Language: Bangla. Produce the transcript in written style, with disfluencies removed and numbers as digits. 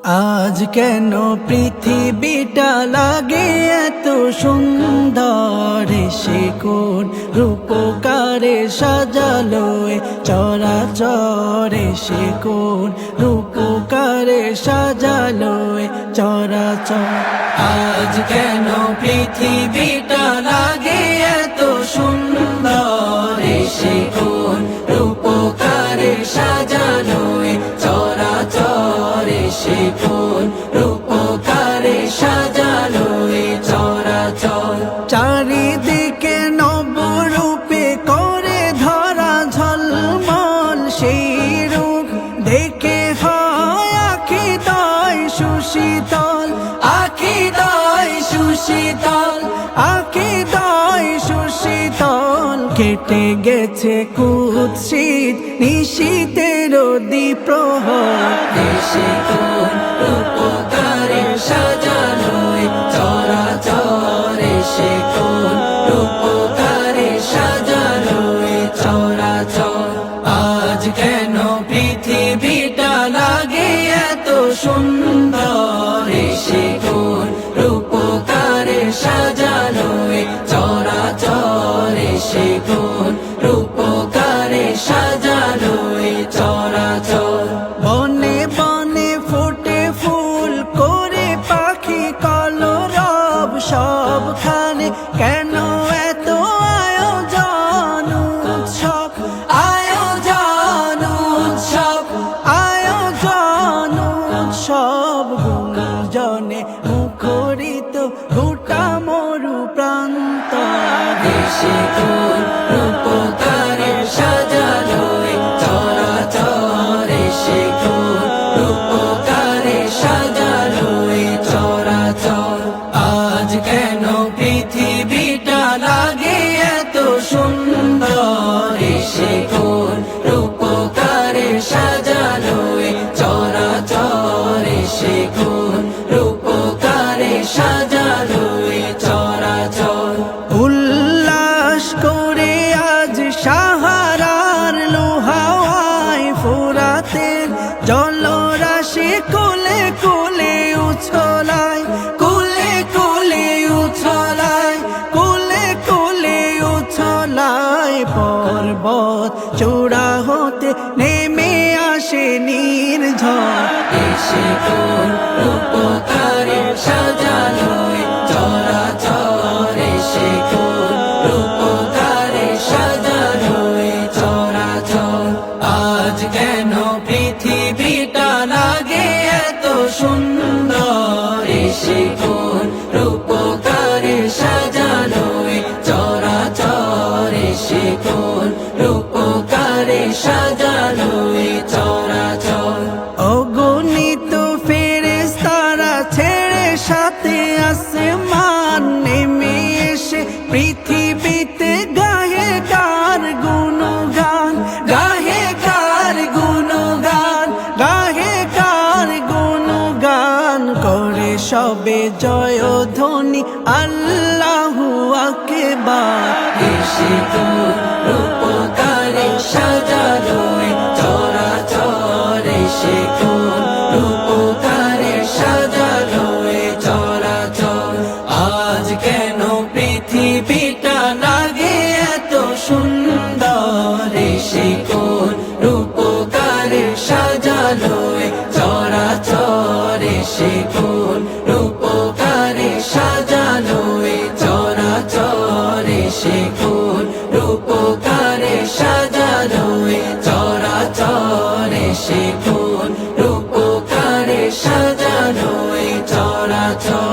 আজ কেন পৃথিবীটা লাগে এত সুন্দর, সে কোন রূপকারে সাজালো চরাচরে, সে কোন রূপকারে সাজালো চরাচর। আজ কেন পৃথিবীটা লাগে এত সুন্দর, সে কোন রূপকারে সাজালো চরাচরে, সে কোন রূপকারে সাজালো চরাচর। চারিদিকে নবরূপে করে ধরা ঝলমল, সেই রূপ দেখে হয় আখিদয় সুশীতল, আখিদয় সুশীতল, আখিদয় সুশীতল। কেটে গেছে কুৎসিত নিশীতের দ্বিপ্রহর, সে কোন রূপকারে সাজালো চরাচরে, সে কোন রূপকারে সাজালো চরাচর। আজ কেন পৃথিবীটা লাগে এত সুন্দর, সে কোন রূপকারে সাজালো চরাচরে, সে কোন রূপকারে সাজালো চরাচর। বনে বনে ফুটে ফুল করে পাখি কলরব, সবখানে কেন এত আয়োজন উৎসব, আয়োজন উৎসব, আয়োজন উৎসব। গুঞ্জনে মুখরিত গোটা মরু প্রান্ত, সে কোন রূপকারে সাজালো চরাচরে, সে কোন রূপকারে সাজালো চরাচর। আজ কেন পৃথিবীটা লাগে এত সুন্দর, সে কোন রূপকারে সাজালো চরাচরে, সে কোন রূপকারে সাজালো চরাচর। উল্লাস করে আজ সাহারার লোহাওয়ায় ফোরাতের জলরাশি কোলে কোলে উছলায়, কোলে কোলে উছলায়, কোলে কোলে উছলায়। পর্বত চূড়া হতে নেমে আসে নির্ঝর, সে কোন রূপকারে সাজালো চরাচরে, সে কোন রূপকারে সাজালো চরাচর। আজ কেন পৃথিবীটা লাগে এত সুন্দর, সে কোন রূপকারে সাজালো চরাচরে, সে কোন রূপকারে সাজালো চরাচর। অগণিত ফেরেশতারা ছেড়ে সাথে আসমান নেমে এসে পৃথিবীতে গাহে কার গুণগান, গাহে কার গুণগান, গাহে কার গুণগান। করে সবে জয়ধ্বনি আল্লাহু আকবার, সে কোন রূপকারে সাজালো চরাচরে, সে কোন রূপকারে সাজালো চরাচর। আজ কেন পৃথিবীটা লাগে এত সুন্দর, সে কোন রূপকারে সাজালো চরাচরে, সে কোন রূপকারে সাজালো চরাচরে, সে কোন রূপকারে সাজালো চরাচরে, সে কোন রূপকারে সাজালো চরাচর।